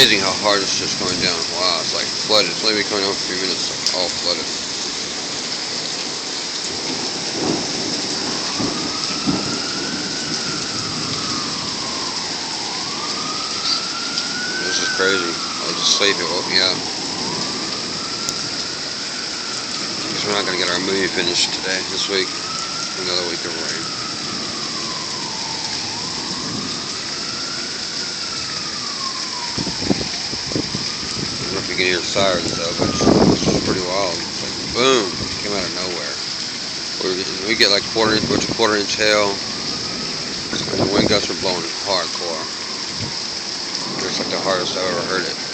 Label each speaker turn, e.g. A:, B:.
A: amazing how hard it's just going down. Wow, it's like flooded. It's only been coming down for 3 minutes, it's like all flooded. This is crazy. I was asleep, it woke me up. Because we're not going to get our movie finished today, this week. Another week of rain. I don't know if you can hear the sirens though, but it's just pretty wild. It's like boom, it came out of nowhere. We get like quarter inch hail, and the wind gusts are blowing hardcore. It's like the hardest I've ever heard it.